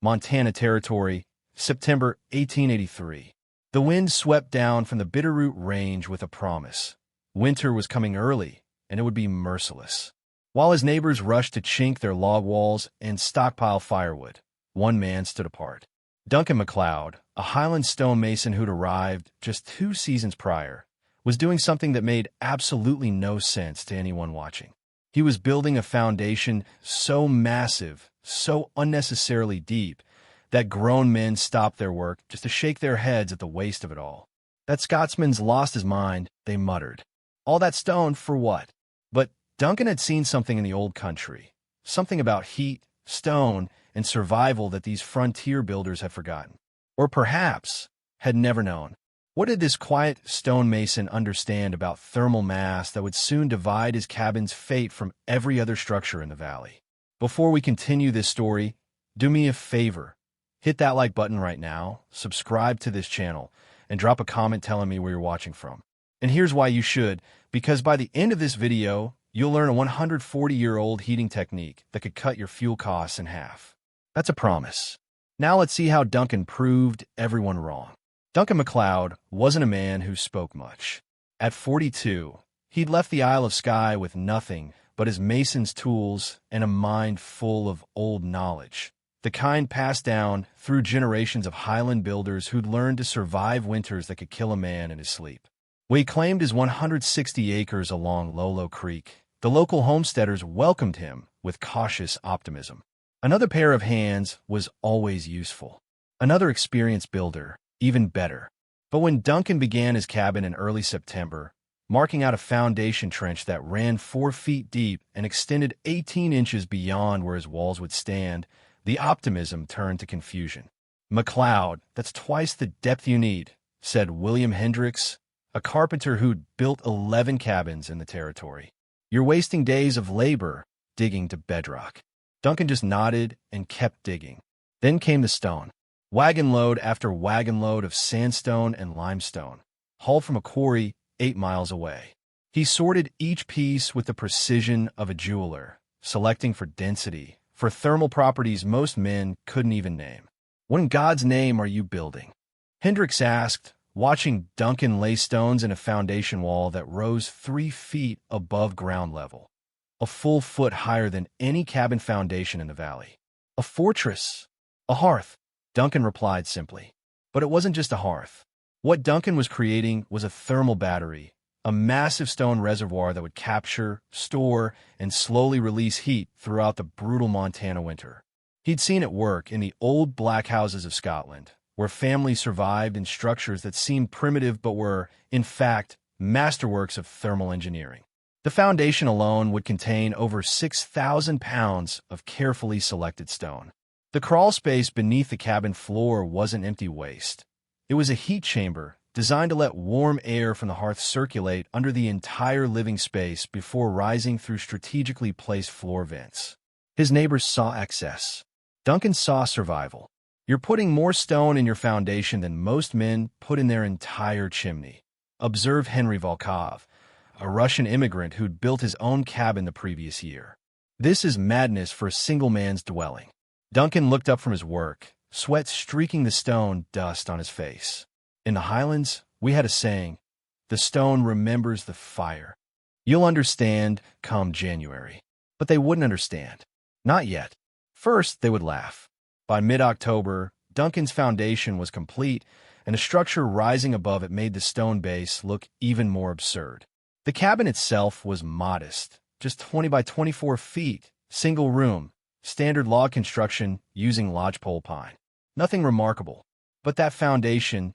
Montana Territory, September 1883. The wind swept down from the Bitterroot Range with a promise. Winter was coming early, and it would be merciless. While his neighbors rushed to chink their log walls and stockpile firewood, one man stood apart. Duncan MacLeod, a Highland stonemason who'd arrived just 2 seasons prior, was doing something that made absolutely no sense to anyone watching. He was building a foundation so massive, so unnecessarily deep, that grown men stopped their work just to shake their heads at the waste of it all. That Scotsman's lost his mind, they muttered. All that stone for what? But Duncan had seen something in the old country, something about heat, stone, and survival that these frontier builders had forgotten. Or perhaps had never known. What did this quiet stonemason understand about thermal mass that would soon divide his cabin's fate from every other structure in the valley? Before we continue this story, do me a favor. Hit that like button right now, subscribe to this channel, and drop a comment telling me where you're watching from. And here's why you should, because by the end of this video, you'll learn a 140-year-old heating technique that could cut your fuel costs in half. That's a promise. Now let's see how Duncan proved everyone wrong. Duncan MacLeod wasn't a man who spoke much. At 42, he'd left the Isle of Skye with nothing but his mason's tools and a mind full of old knowledge, the kind passed down through generations of Highland builders who'd learned to survive winters that could kill a man in his sleep. When he claimed his 160 acres along Lolo Creek, the local homesteaders welcomed him with cautious optimism. Another pair of hands was always useful. Another experienced builder, even better. But when Duncan began his cabin in early September, marking out a foundation trench that ran 4 feet deep and extended 18 inches beyond where his walls would stand, the optimism turned to confusion. "MacLeod, that's twice the depth you need," said William Hendricks, a carpenter who'd built 11 cabins in the territory. "You're wasting days of labor digging to bedrock." Duncan just nodded and kept digging. Then came the stone. Wagon load after wagon load of sandstone and limestone, hauled from a quarry 8 miles away. He sorted each piece with the precision of a jeweler, selecting for density, for thermal properties most men couldn't even name. "What in God's name are you building?" Hendricks asked, watching Duncan lay stones in a foundation wall that rose 3 feet above ground level, a full foot higher than any cabin foundation in the valley. "A fortress, a hearth," Duncan replied simply. But it wasn't just a hearth. What Duncan was creating was a thermal battery, a massive stone reservoir that would capture, store, and slowly release heat throughout the brutal Montana winter. He'd seen it work in the old black houses of Scotland, where families survived in structures that seemed primitive but were, in fact, masterworks of thermal engineering. The foundation alone would contain over 6,000 pounds of carefully selected stone. The crawl space beneath the cabin floor wasn't empty waste. It was a heat chamber designed to let warm air from the hearth circulate under the entire living space before rising through strategically placed floor vents. His neighbors saw excess. Duncan saw survival. "You're putting more stone in your foundation than most men put in their entire chimney," observed Henry Volkov, a Russian immigrant who'd built his own cabin the previous year. "This is madness for a single man's dwelling." Duncan looked up from his work, sweat streaking the stone dust on his face. "In the Highlands, we had a saying, 'The stone remembers the fire.' You'll understand come January." But they wouldn't understand. Not yet. First, they would laugh. By mid-October, Duncan's foundation was complete, and a structure rising above it made the stone base look even more absurd. The cabin itself was modest, just 20 by 24 feet, single room, standard log construction using lodgepole pine. Nothing remarkable. But that foundation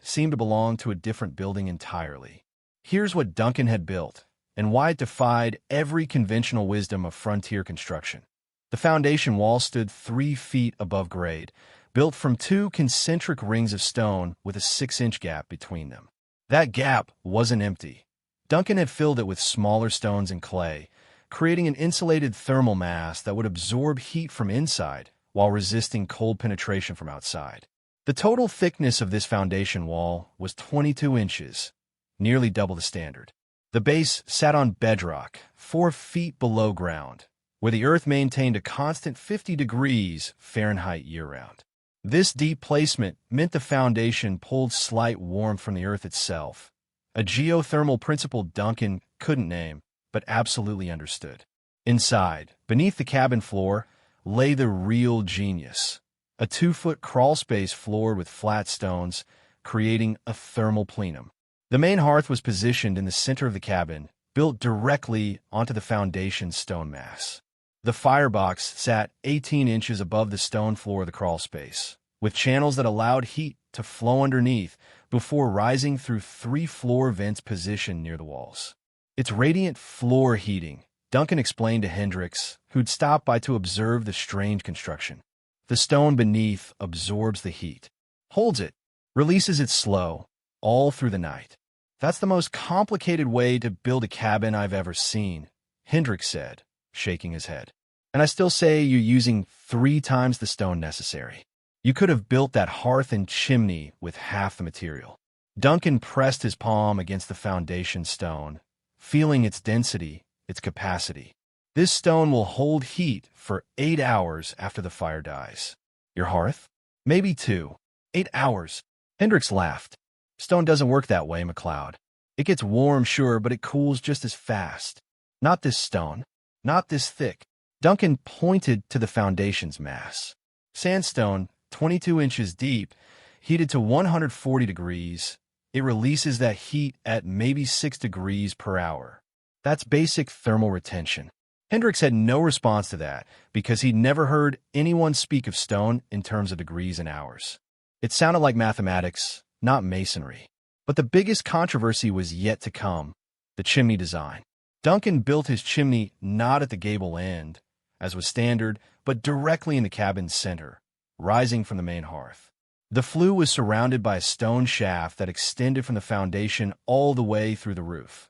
seemed to belong to a different building entirely. Here's what Duncan had built, and why it defied every conventional wisdom of frontier construction. The foundation wall stood 3 feet above grade, built from 2 concentric rings of stone with a 6-inch gap between them. That gap wasn't empty. Duncan had filled it with smaller stones and clay, creating an insulated thermal mass that would absorb heat from inside while resisting cold penetration from outside. The total thickness of this foundation wall was 22 inches, nearly double the standard. The base sat on bedrock, 4 feet below ground, where the earth maintained a constant 50 degrees Fahrenheit year-round. This deep placement meant the foundation pulled slight warmth from the earth itself, a geothermal principle Duncan couldn't name, but absolutely understood. Inside, beneath the cabin floor, lay the real genius, a 2-foot crawlspace floored with flat stones, creating a thermal plenum. The main hearth was positioned in the center of the cabin, built directly onto the foundation's stone mass. The firebox sat 18 inches above the stone floor of the crawlspace, with channels that allowed heat to flow underneath before rising through 3 floor vents positioned near the walls. Its radiant floor heating, Duncan explained to Hendricks, who'd stopped by to observe the strange construction. The stone beneath absorbs the heat, holds it, releases it slow, all through the night. That's the most complicated way to build a cabin I've ever seen, Hendricks said, shaking his head. And I still say you're using 3 times the stone necessary. You could have built that hearth and chimney with half the material. Duncan pressed his palm against the foundation stone, feeling its density, its capacity. This stone will hold heat for 8 hours after the fire dies. Your hearth? Maybe 2. 8 hours. Hendricks laughed. Stone doesn't work that way, MacLeod. It gets warm, sure, but it cools just as fast. Not this stone. Not this thick. Duncan pointed to the foundation's mass. Sandstone, 22 inches deep, heated to 140 degrees. It releases that heat at maybe 6 degrees per hour. That's basic thermal retention. Hendricks had no response to that because he'd never heard anyone speak of stone in terms of degrees and hours. It sounded like mathematics, not masonry. But the biggest controversy was yet to come, the chimney design. Duncan built his chimney not at the gable end, as was standard, but directly in the cabin's center, rising from the main hearth. The flue was surrounded by a stone shaft that extended from the foundation all the way through the roof.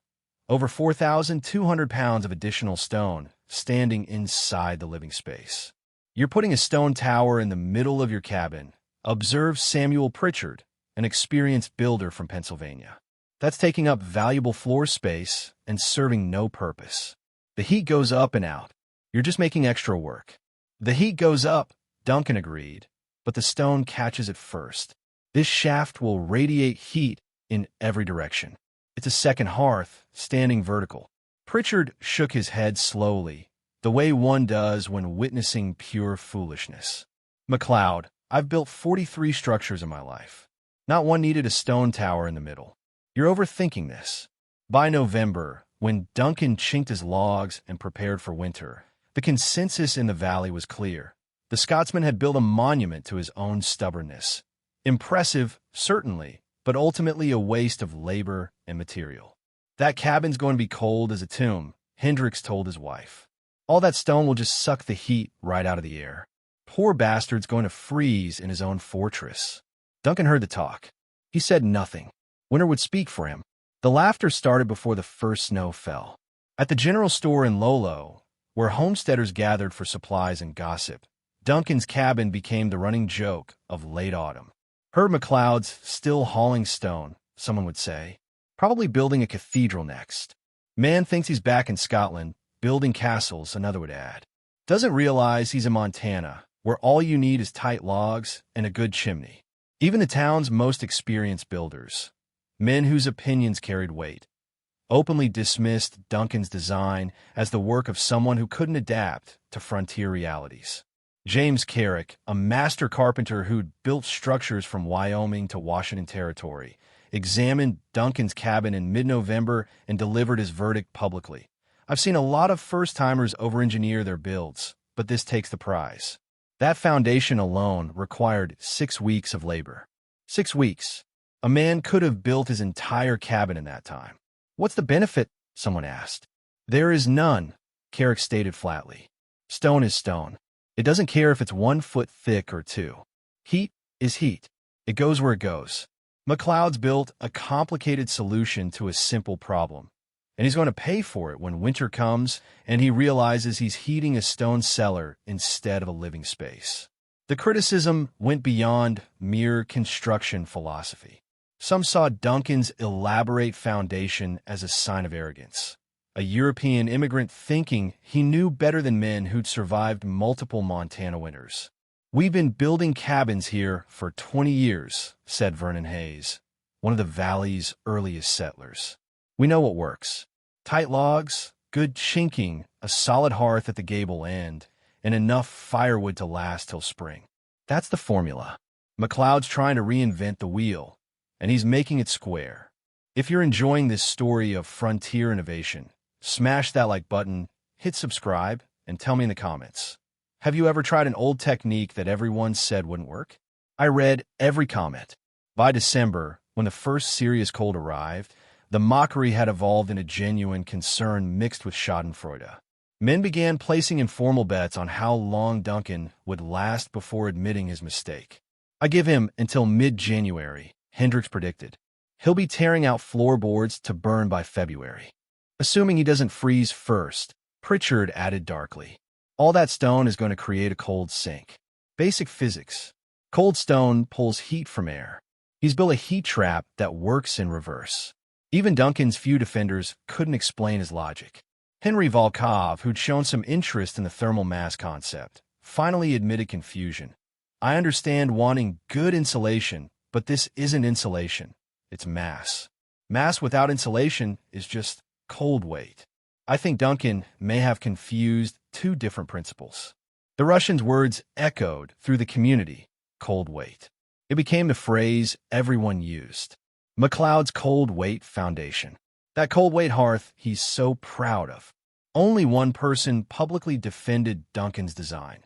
Over 4,200 pounds of additional stone standing inside the living space. You're putting a stone tower in the middle of your cabin, observed Samuel Pritchard, an experienced builder from Pennsylvania. That's taking up valuable floor space and serving no purpose. The heat goes up and out. You're just making extra work. The heat goes up, Duncan agreed, but the stone catches it first. This shaft will radiate heat in every direction. It's a second hearth, standing vertical. Pritchard shook his head slowly, the way one does when witnessing pure foolishness. MacLeod, I've built 43 structures in my life. Not one needed a stone tower in the middle. You're overthinking this. By November, when Duncan chinked his logs and prepared for winter, the consensus in the valley was clear. The Scotsman had built a monument to his own stubbornness. Impressive, certainly, but ultimately a waste of labor and material. That cabin's going to be cold as a tomb, Hendricks told his wife. All that stone will just suck the heat right out of the air. Poor bastard's going to freeze in his own fortress. Duncan heard the talk. He said nothing. Winter would speak for him. The laughter started before the first snow fell. At the general store in Lolo, where homesteaders gathered for supplies and gossip, Duncan's cabin became the running joke of late autumn. Heard MacLeod's still hauling stone, someone would say. Probably building a cathedral next. Man thinks he's back in Scotland, building castles, another would add. Doesn't realize he's in Montana, where all you need is tight logs and a good chimney. Even the town's most experienced builders, men whose opinions carried weight, openly dismissed Duncan's design as the work of someone who couldn't adapt to frontier realities. James Carrick, a master carpenter who'd built structures from Wyoming to Washington Territory, examined Duncan's cabin in mid-November and delivered his verdict publicly. I've seen a lot of first-timers over-engineer their builds, but this takes the prize. That foundation alone required 6 weeks of labor. 6 weeks. A man could have built his entire cabin in that time. What's the benefit? Someone asked. There is none, Carrick stated flatly. Stone is stone. It doesn't care if it's 1 foot thick or 2. Heat is heat. It goes where it goes. MacLeod's built a complicated solution to a simple problem, and he's going to pay for it when winter comes and he realizes he's heating a stone cellar instead of a living space. The criticism went beyond mere construction philosophy. Some saw Duncan's elaborate foundation as a sign of arrogance. a European immigrant thinking he knew better than men who'd survived multiple Montana winters. "We've been building cabins here for 20 years, said Vernon Hayes, one of the valley's earliest settlers. "We know what works. Tight logs, good chinking, a solid hearth at the gable end, and enough firewood to last till spring. That's the formula. MacLeod's trying to reinvent the wheel, and he's making it square." If you're enjoying this story of frontier innovation, smash that like button, hit subscribe, and tell me in the comments. Have you ever tried an old technique that everyone said wouldn't work? I read every comment. By December, when the first serious cold arrived, the mockery had evolved into genuine concern mixed with schadenfreude. Men began placing informal bets on how long Duncan would last before admitting his mistake. "I give him until mid-January," Hendricks predicted. "He'll be tearing out floorboards to burn by February." "Assuming he doesn't freeze first," Pritchard added darkly. "All that stone is going to create a cold sink. Basic physics. Cold stone pulls heat from air. He's built a heat trap that works in reverse." Even Duncan's few defenders couldn't explain his logic. Henry Volkov, who'd shown some interest in the thermal mass concept, finally admitted confusion. "I understand wanting good insulation, but this isn't insulation. It's mass. Mass without insulation is just cold weight." I think Duncan may have confused two different principles. The Russian's words echoed through the community, cold weight. It became the phrase everyone used. MacLeod's cold weight foundation. That cold weight hearth he's so proud of. Only one person publicly defended Duncan's design.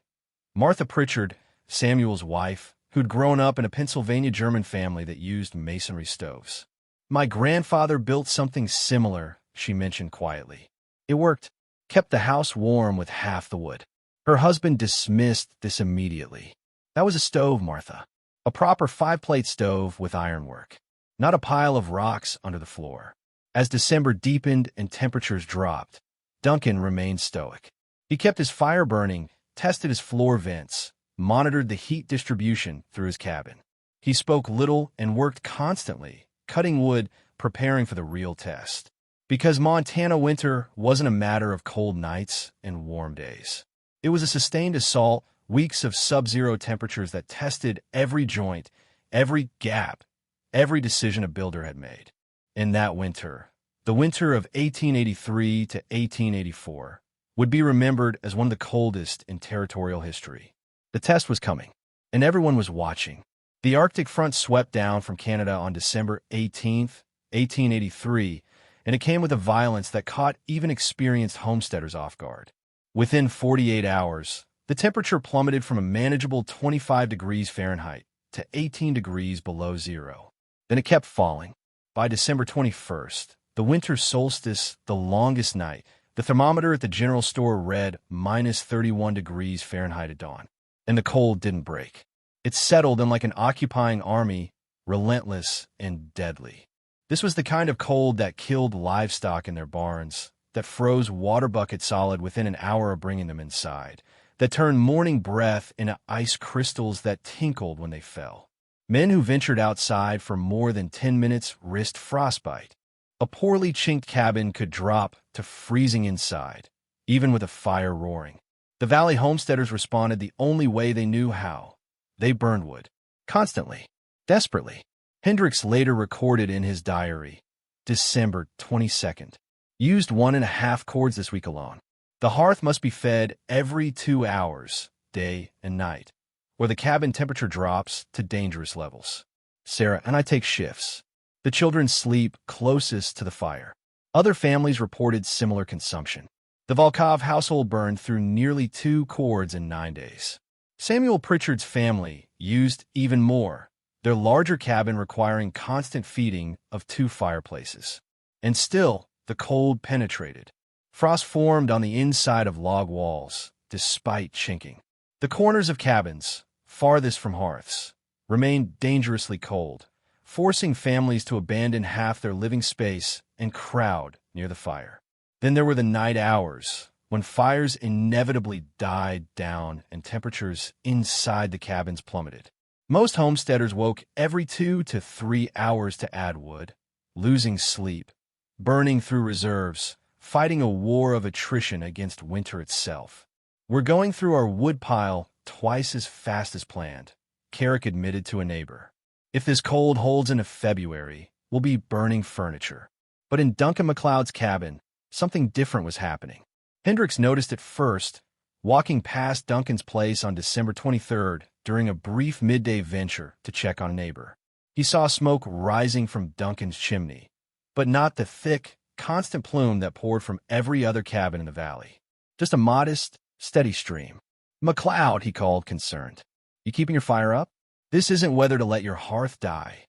Martha Pritchard, Samuel's wife, who'd grown up in a Pennsylvania German family that used masonry stoves. "My grandfather built something similar," she mentioned quietly. "It worked, kept the house warm with half the wood." Her husband dismissed this immediately. "That was a stove, Martha. A proper 5-plate stove with ironwork. Not a pile of rocks under the floor." As December deepened and temperatures dropped, Duncan remained stoic. He kept his fire burning, tested his floor vents, monitored the heat distribution through his cabin. He spoke little and worked constantly, cutting wood, preparing for the real test. Because Montana winter wasn't a matter of cold nights and warm days. It was a sustained assault, weeks of subzero temperatures that tested every joint, every gap, every decision a builder had made. In that winter, the winter of 1883 to 1884, would be remembered as one of the coldest in territorial history. The test was coming, and everyone was watching. The Arctic front swept down from Canada on December 18th, 1883, and it came with a violence that caught even experienced homesteaders off guard. Within 48 hours, the temperature plummeted from a manageable 25 degrees Fahrenheit to 18 degrees below zero. Then it kept falling. By December 21st, the winter solstice, the longest night, the thermometer at the general store read minus 31 degrees Fahrenheit at dawn. And the cold didn't break. It settled in like an occupying army, relentless and deadly. This was the kind of cold that killed livestock in their barns, that froze water buckets solid within an hour of bringing them inside, that turned morning breath into ice crystals that tinkled when they fell. Men who ventured outside for more than 10 minutes risked frostbite. A poorly chinked cabin could drop to freezing inside, even with a fire roaring. The valley homesteaders responded the only way they knew how. They burned wood. Constantly. Desperately. Hendricks later recorded in his diary, December 22nd. "Used 1.5 cords this week alone. The hearth must be fed every 2 hours, day and night, or the cabin temperature drops to dangerous levels. Sarah and I take shifts. The children sleep closest to the fire." Other families reported similar consumption. The Volkov household burned through nearly 2 cords in 9 days. Samuel Pritchard's family used even more, their larger cabin requiring constant feeding of 2 fireplaces. And still, the cold penetrated. Frost formed on the inside of log walls, despite chinking. The corners of cabins, farthest from hearths, remained dangerously cold, forcing families to abandon half their living space and crowd near the fire. Then there were the night hours, when fires inevitably died down and temperatures inside the cabins plummeted. Most homesteaders woke every 2 to 3 hours to add wood, losing sleep, burning through reserves, fighting a war of attrition against winter itself. "We're going through our wood pile twice as fast as planned," Carrick admitted to a neighbor. "If this cold holds into February, we'll be burning furniture." But in Duncan MacLeod's cabin, something different was happening. Hendricks noticed it first, walking past Duncan's place on December 23rd during a brief midday venture to check on a neighbor. He saw smoke rising from Duncan's chimney, but not the thick, constant plume that poured from every other cabin in the valley. Just a modest, steady stream. "MacLeod," he called, concerned. "You keeping your fire up? This isn't weather to let your hearth die."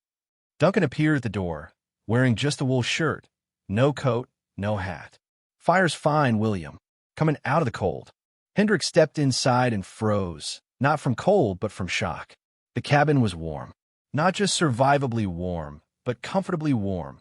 Duncan appeared at the door, wearing just a wool shirt, no coat, no hat. "Fire's fine, William. Coming out of the cold." Hendricks stepped inside and froze, not from cold, but from shock. The cabin was warm. Not just survivably warm, but comfortably warm.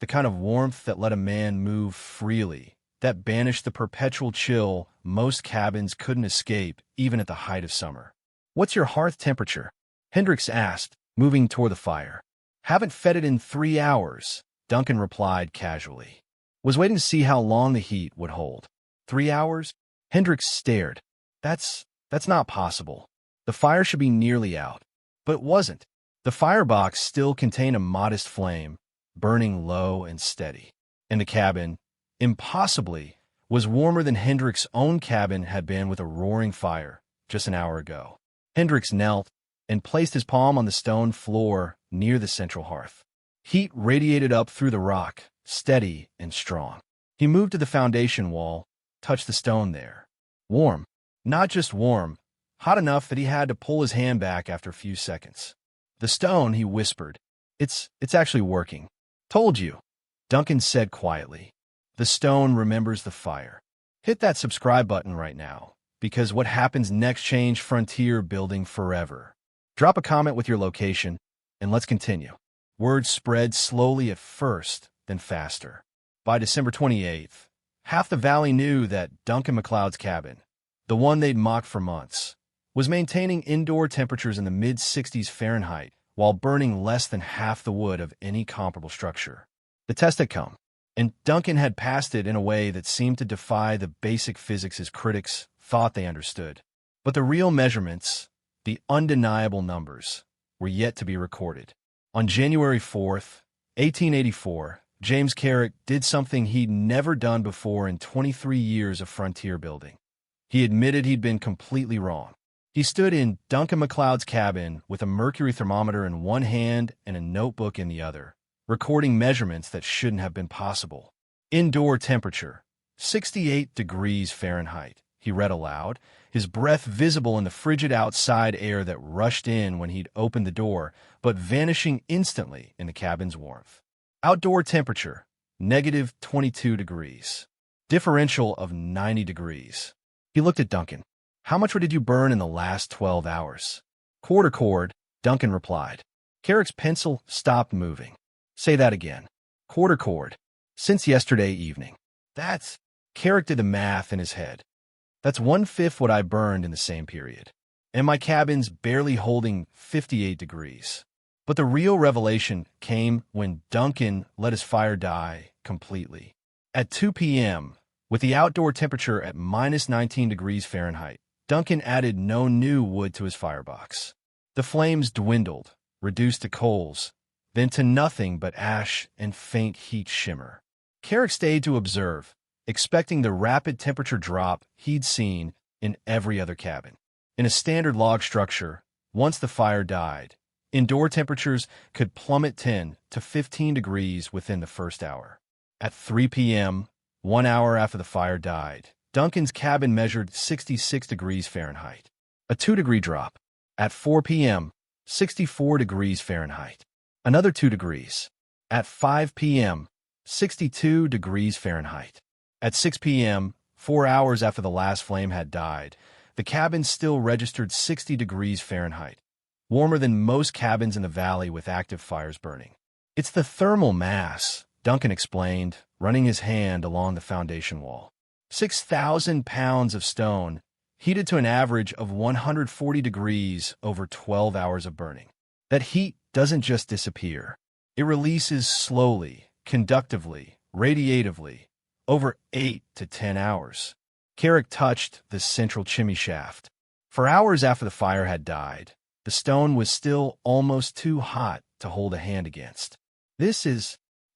The kind of warmth that let a man move freely, that banished the perpetual chill most cabins couldn't escape even at the height of summer. "What's your hearth temperature?" Hendricks asked, moving toward the fire. "Haven't fed it in 3 hours," Duncan replied casually. "Was waiting to see how long the heat would hold." 3 hours? Hendricks stared. That's not possible. The fire should be nearly out. But it wasn't. The firebox still contained a modest flame, burning low and steady. And the cabin, impossibly, was warmer than Hendricks' own cabin had been with a roaring fire just an hour ago. Hendricks knelt and placed his palm on the stone floor near the central hearth. Heat radiated up through the rock, steady and strong. He moved to the foundation wall, touched the stone there. Warm. Not just warm, hot enough that he had to pull his hand back after a few seconds. "The stone," he whispered. It's actually working." "Told you," Duncan said quietly. "The stone remembers the fire." Hit that subscribe button right now, because what happens next changed frontier building forever. Drop a comment with your location, and let's continue. Word spread slowly at first, then faster. By December 28th, half the valley knew that Duncan MacLeod's cabin, the one they'd mocked for months, was maintaining indoor temperatures in the mid-60s Fahrenheit while burning less than half the wood of any comparable structure. The test had come, and Duncan had passed it in a way that seemed to defy the basic physics his critics thought they understood. But the real measurements, the undeniable numbers, were yet to be recorded. On January 4th, 1884, James Carrick did something he'd never done before in 23 years of frontier building. He admitted he'd been completely wrong. He stood in Duncan MacLeod's cabin with a mercury thermometer in one hand and a notebook in the other, recording measurements that shouldn't have been possible. "Indoor temperature, 68 degrees Fahrenheit," he read aloud, his breath visible in the frigid outside air that rushed in when he'd opened the door, but vanishing instantly in the cabin's warmth. "Outdoor temperature, negative 22 degrees. Differential of 90 degrees. He looked at Duncan. "How much wood did you burn in the last 12 hours? "Quarter cord," Duncan replied. Carrick's pencil stopped moving. "Say that again." "Quarter cord. Since yesterday evening." "That's—" Carrick did the math in his head. "That's 1/5 what I burned in the same period. And my cabin's barely holding 58 degrees. But the real revelation came when Duncan let his fire die completely. At 2 p.m., with the outdoor temperature at minus 19 degrees Fahrenheit, Duncan added no new wood to his firebox. The flames dwindled, reduced to coals, then to nothing but ash and faint heat shimmer. Carrick stayed to observe, expecting the rapid temperature drop he'd seen in every other cabin. In a standard log structure, once the fire died, indoor temperatures could plummet 10 to 15 degrees within the first hour. At 3 p.m., 1 hour after the fire died, Duncan's cabin measured 66 degrees Fahrenheit, a 2-degree drop. At 4 p.m., 64 degrees Fahrenheit, another 2 degrees. At 5 p.m., 62 degrees Fahrenheit. At 6 p.m., 4 hours after the last flame had died, the cabin still registered 60 degrees Fahrenheit, warmer than most cabins in the valley with active fires burning. "It's the thermal mass," Duncan explained, running his hand along the foundation wall. 6,000 pounds of stone, heated to an average of 140 degrees over 12 hours of burning. That heat doesn't just disappear. It releases slowly, conductively, radiatively, over 8 to 10 hours. Carrick touched the central chimney shaft. For hours after the fire had died, the stone was still almost too hot to hold a hand against.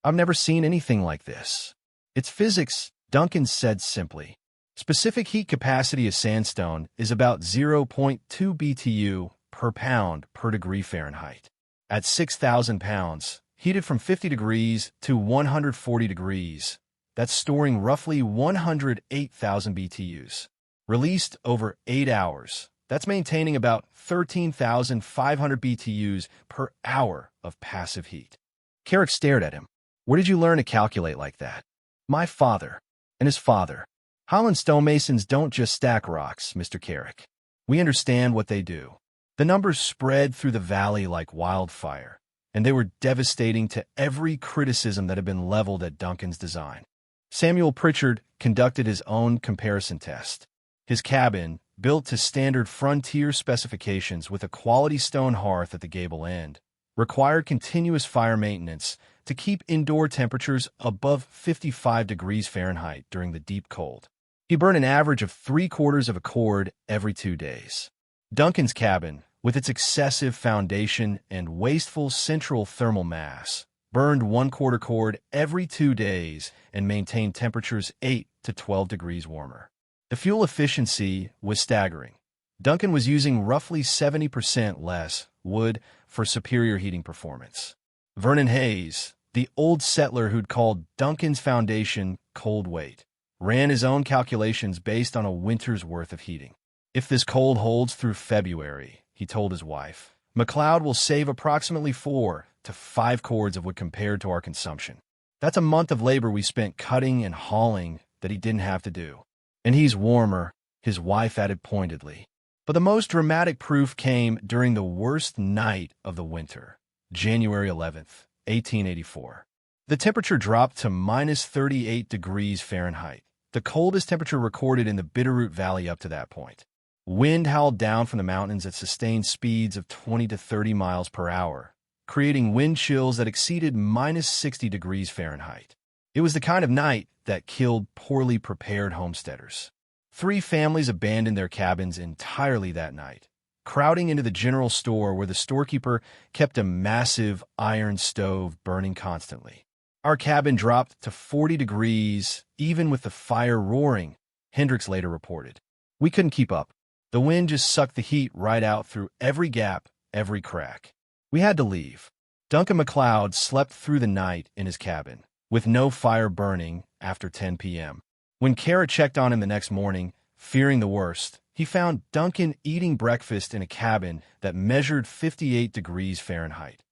I've never seen anything like this. It's physics, Duncan said simply. Specific heat capacity of sandstone is about 0.2 BTU per pound per degree Fahrenheit. At 6,000 pounds, heated from 50 degrees to 140 degrees, that's storing roughly 108,000 BTUs. Released over 8 hours, that's maintaining about 13,500 BTUs per hour of passive heat. Carrick stared at him. Where did you learn to calculate like that? My father and his father. Highland stonemasons don't just stack rocks, Mr. Carrick. We understand what they do. The numbers spread through the valley like wildfire, and they were devastating to every criticism that had been leveled at Duncan's design. Samuel Pritchard conducted his own comparison test. His cabin, built to standard frontier specifications with a quality stone hearth at the gable end, required continuous fire maintenance to keep indoor temperatures above 55 degrees Fahrenheit during the deep cold. He burned an average of 3/4 of a cord every 2 days. Duncan's cabin, with its excessive foundation and wasteful central thermal mass, burned 1/4 cord every 2 days and maintained temperatures 8 to 12 degrees warmer. The fuel efficiency was staggering. Duncan was using roughly 70% less wood for superior heating performance. Vernon Hayes, the old settler who'd called Duncan's foundation cold weight, ran his own calculations based on a winter's worth of heating. If this cold holds through February, he told his wife, MacLeod will save approximately 4 to 5 cords of wood compared to our consumption. That's a month of labor we spent cutting and hauling that he didn't have to do. And he's warmer, his wife added pointedly. But the most dramatic proof came during the worst night of the winter, January 11th, 1884. The temperature dropped to minus 38 degrees Fahrenheit, the coldest temperature recorded in the Bitterroot Valley up to that point. Wind howled down from the mountains at sustained speeds of 20 to 30 miles per hour, creating wind chills that exceeded minus 60 degrees Fahrenheit. It was the kind of night that killed poorly prepared homesteaders. 3 families abandoned their cabins entirely that night, crowding into the general store where the storekeeper kept a massive iron stove burning constantly. Our cabin dropped to 40 degrees, even with the fire roaring, Hendricks later reported. We couldn't keep up. The wind just sucked the heat right out through every gap, every crack. We had to leave. Duncan MacLeod slept through the night in his cabin, with no fire burning after 10 p.m. When Carrick checked on him the next morning, fearing the worst, he found Duncan eating breakfast in a cabin that measured 58 degrees Fahrenheit.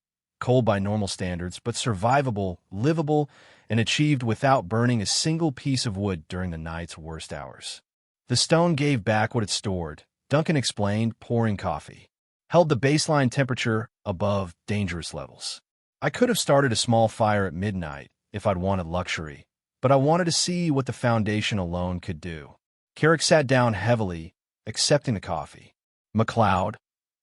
Cold by normal standards, but survivable, livable, and achieved without burning a single piece of wood during the night's worst hours. The stone gave back what it stored, Duncan explained, pouring coffee. Held the baseline temperature above dangerous levels. I could have started a small fire at midnight if I'd wanted luxury, but I wanted to see what the foundation alone could do. Carrick sat down heavily, accepting the coffee. MacLeod,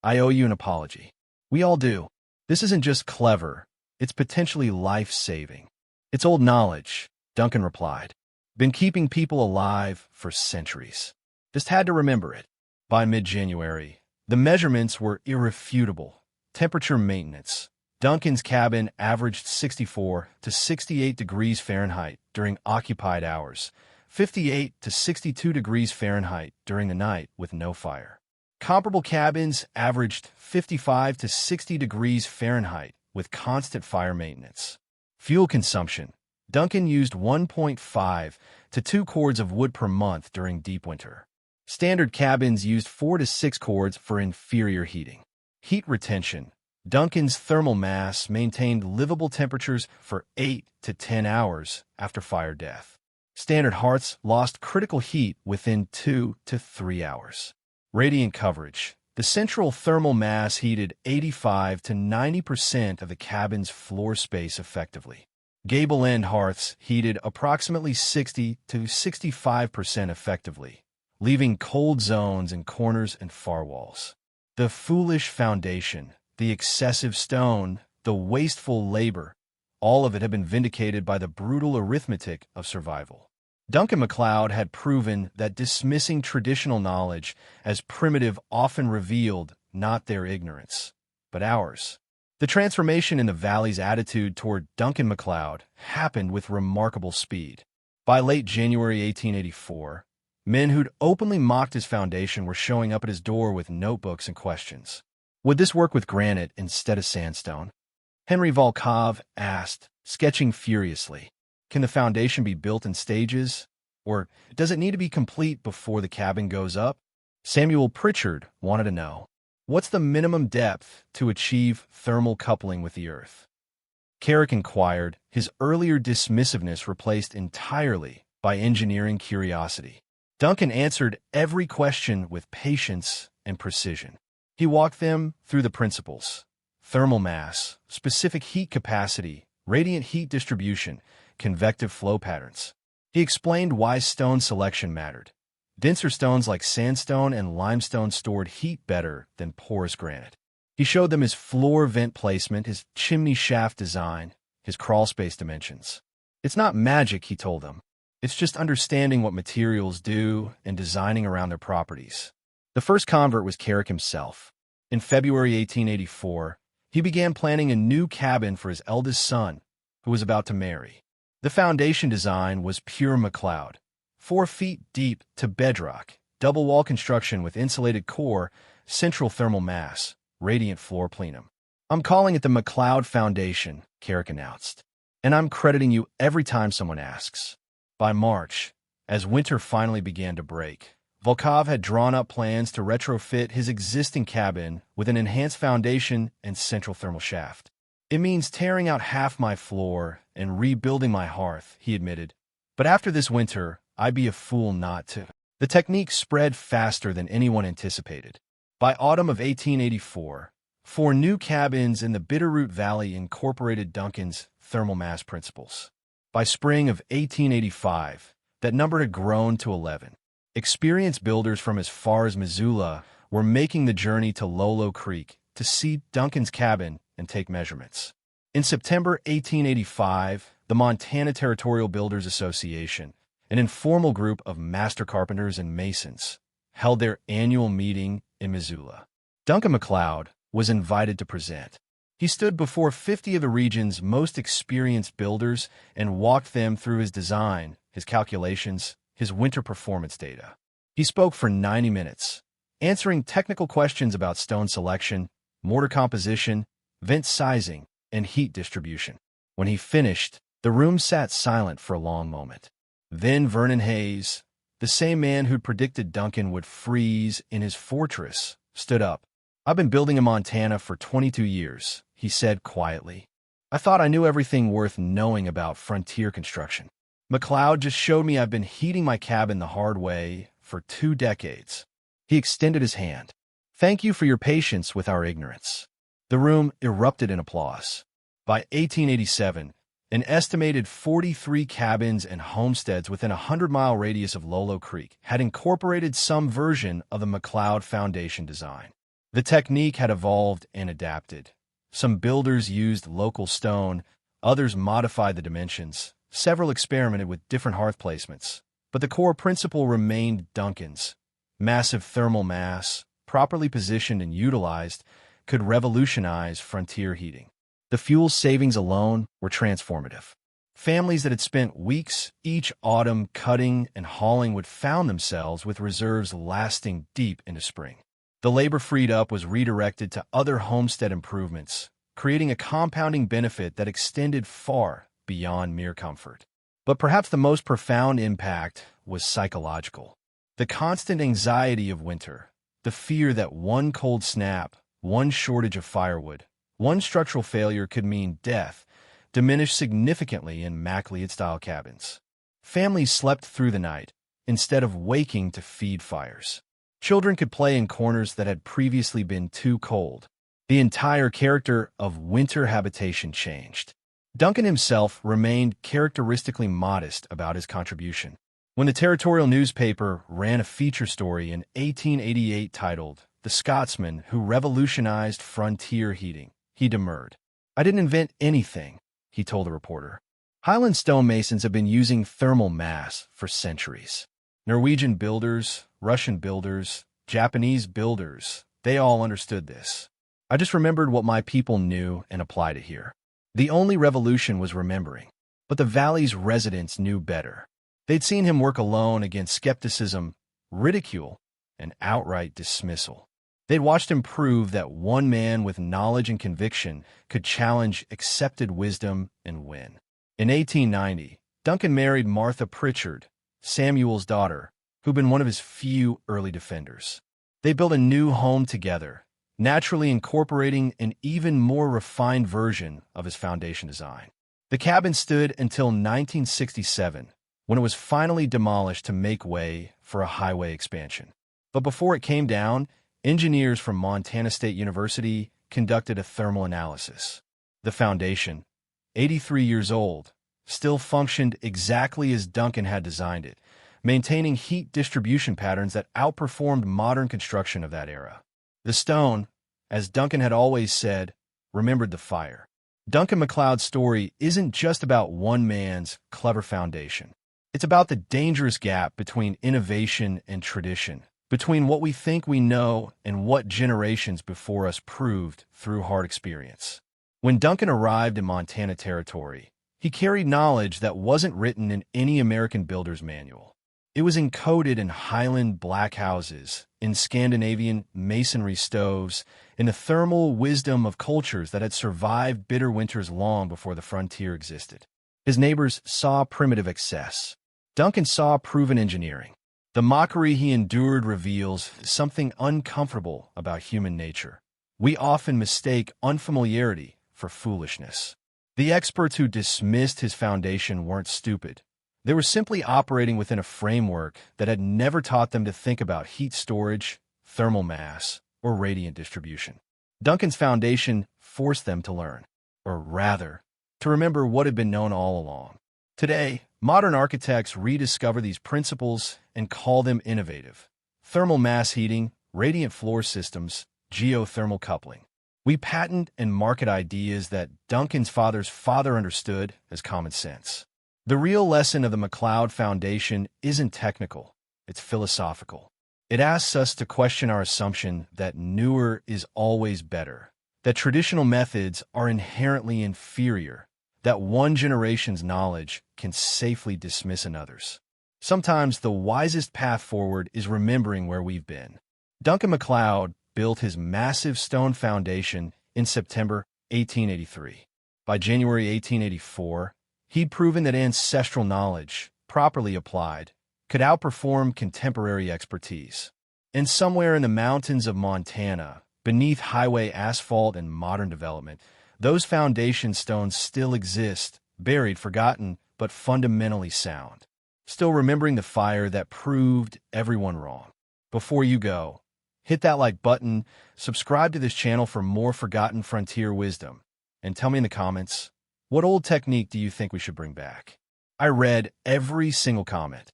I owe you an apology. We all do. This isn't just clever, it's potentially life-saving. It's old knowledge, Duncan replied. Been keeping people alive for centuries. Just had to remember it. By mid-January, the measurements were irrefutable. Temperature maintenance. Duncan's cabin averaged 64 to 68 degrees Fahrenheit during occupied hours, 58 to 62 degrees Fahrenheit during the night with no fire. Comparable cabins averaged 55 to 60 degrees Fahrenheit with constant fire maintenance. Fuel consumption. Duncan used 1.5 to 2 cords of wood per month during deep winter. Standard cabins used 4 to 6 cords for inferior heating. Heat retention. Duncan's thermal mass maintained livable temperatures for 8 to 10 hours after fire death. Standard hearths lost critical heat within 2 to 3 hours. Radiant coverage. The central thermal mass heated 85 to 90% of the cabin's floor space effectively. Gable end hearths heated approximately 60 to 65% effectively, leaving cold zones in corners and far walls. The foolish foundation, the excessive stone, the wasteful labor, all of it had been vindicated by the brutal arithmetic of survival. Duncan MacLeod had proven that dismissing traditional knowledge as primitive often revealed not their ignorance, but ours. The transformation in the valley's attitude toward Duncan MacLeod happened with remarkable speed. By late January 1884, men who'd openly mocked his foundation were showing up at his door with notebooks and questions. Would this work with granite instead of sandstone? Henry Volkov asked, sketching furiously. Can the foundation be built in stages? Or does it need to be complete before the cabin goes up? Samuel Pritchard wanted to know, what's the minimum depth to achieve thermal coupling with the earth? Carrick inquired, his earlier dismissiveness replaced entirely by engineering curiosity. Duncan answered every question with patience and precision. He walked them through the principles: thermal mass, specific heat capacity, radiant heat distribution, convective flow patterns. He explained why stone selection mattered. Denser stones like sandstone and limestone stored heat better than porous granite. He showed them his floor vent placement, his chimney shaft design, his crawlspace dimensions. It's not magic, he told them. It's just understanding what materials do and designing around their properties. The first convert was Carrick himself. In February 1884, he began planning a new cabin for his eldest son, who was about to marry. The foundation design was pure MacLeod, 4 feet deep to bedrock, double-wall construction with insulated core, central thermal mass, radiant floor plenum. I'm calling it the MacLeod Foundation, Carrick announced, and I'm crediting you every time someone asks. By March, as winter finally began to break, Volkov had drawn up plans to retrofit his existing cabin with an enhanced foundation and central thermal shaft. It means tearing out half my floor and rebuilding my hearth, he admitted. But after this winter, I'd be a fool not to. The technique spread faster than anyone anticipated. By autumn of 1884, 4 new cabins in the Bitterroot Valley incorporated Duncan's thermal mass principles. By spring of 1885, that number had grown to 11. Experienced builders from as far as Missoula were making the journey to Lolo Creek to see Duncan's cabin and take measurements. In September 1885, the Montana Territorial Builders Association, an informal group of master carpenters and masons, held their annual meeting in Missoula. Duncan MacLeod was invited to present. He stood before 50 of the region's most experienced builders and walked them through his design, his calculations, his winter performance data. He spoke for 90 minutes, answering technical questions about stone selection, mortar composition, vent sizing, and heat distribution. When he finished, the room sat silent for a long moment. Then Vernon Hayes, the same man who'd predicted Duncan would freeze in his fortress, stood up. I've been building in Montana for 22 years, he said quietly. I thought I knew everything worth knowing about frontier construction. MacLeod just showed me I've been heating my cabin the hard way for 2 decades. He extended his hand. Thank you for your patience with our ignorance. The room erupted in applause. By 1887, an estimated 43 cabins and homesteads within a 100-mile radius of Lolo Creek had incorporated some version of the MacLeod Foundation design. The technique had evolved and adapted. Some builders used local stone, others modified the dimensions, several experimented with different hearth placements, but the core principle remained Duncan's. Massive thermal mass, properly positioned and utilized, could revolutionize frontier heating. The fuel savings alone were transformative. Families that had spent weeks each autumn cutting and hauling would found themselves with reserves lasting deep into spring. The labor freed up was redirected to other homestead improvements, creating a compounding benefit that extended far beyond mere comfort. But perhaps the most profound impact was psychological. The constant anxiety of winter, the fear that one cold snap, one shortage of firewood, one structural failure could mean death, diminished significantly in MacLeod-style cabins. Families slept through the night, instead of waking to feed fires. Children could play in corners that had previously been too cold. The entire character of winter habitation changed. Duncan himself remained characteristically modest about his contribution. When the territorial newspaper ran a feature story in 1888 titled "The Scotsman Who Revolutionized Frontier Heating," he demurred. "I didn't invent anything," he told the reporter. Highland stonemasons have been using thermal mass for centuries. Norwegian builders, Russian builders, Japanese builders, they all understood this. I just remembered what my people knew and applied it here. The only revolution was remembering. But the valley's residents knew better. They'd seen him work alone against skepticism, ridicule, and outright dismissal. They'd watched him prove that one man with knowledge and conviction could challenge accepted wisdom and win. In 1890, Duncan married Martha Pritchard, Samuel's daughter, who'd been one of his few early defenders. They built a new home together, naturally incorporating an even more refined version of his foundation design. The cabin stood until 1967, when it was finally demolished to make way for a highway expansion. But before it came down, engineers from Montana State University conducted a thermal analysis. The foundation, 83 years old, still functioned exactly as Duncan had designed it, maintaining heat distribution patterns that outperformed modern construction of that era. The stone, as Duncan had always said, remembered the fire. Duncan MacLeod's story isn't just about one man's clever foundation. It's about the dangerous gap between innovation and tradition, between what we think we know and what generations before us proved through hard experience. When Duncan arrived in Montana Territory, he carried knowledge that wasn't written in any American builder's manual. It was encoded in Highland black houses, in Scandinavian masonry stoves, in the thermal wisdom of cultures that had survived bitter winters long before the frontier existed. His neighbors saw primitive excess. Duncan saw proven engineering. The mockery he endured reveals something uncomfortable about human nature. We often mistake unfamiliarity for foolishness. The experts who dismissed his foundation weren't stupid. They were simply operating within a framework that had never taught them to think about heat storage, thermal mass, or radiant distribution. Duncan's foundation forced them to learn, or rather, to remember what had been known all along. Today, modern architects rediscover these principles and call them innovative. Thermal mass heating, radiant floor systems, geothermal coupling. We patent and market ideas that Duncan's father's father understood as common sense. The real lesson of the MacLeod Foundation isn't technical, it's philosophical. It asks us to question our assumption that newer is always better, that traditional methods are inherently inferior, that one generation's knowledge can safely dismiss another's. Sometimes the wisest path forward is remembering where we've been. Duncan MacLeod built his massive stone foundation in September 1883. By January 1884, he'd proven that ancestral knowledge, properly applied, could outperform contemporary expertise. And somewhere in the mountains of Montana, beneath highway asphalt and modern development, those foundation stones still exist, buried, forgotten, but fundamentally sound. Still remembering the fire that proved everyone wrong. Before you go, hit that like button, subscribe to this channel for more forgotten frontier wisdom, and tell me in the comments, what old technique do you think we should bring back? I read every single comment,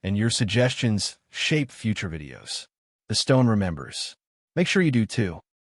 and your suggestions shape future videos. The stone remembers. Make sure you do too.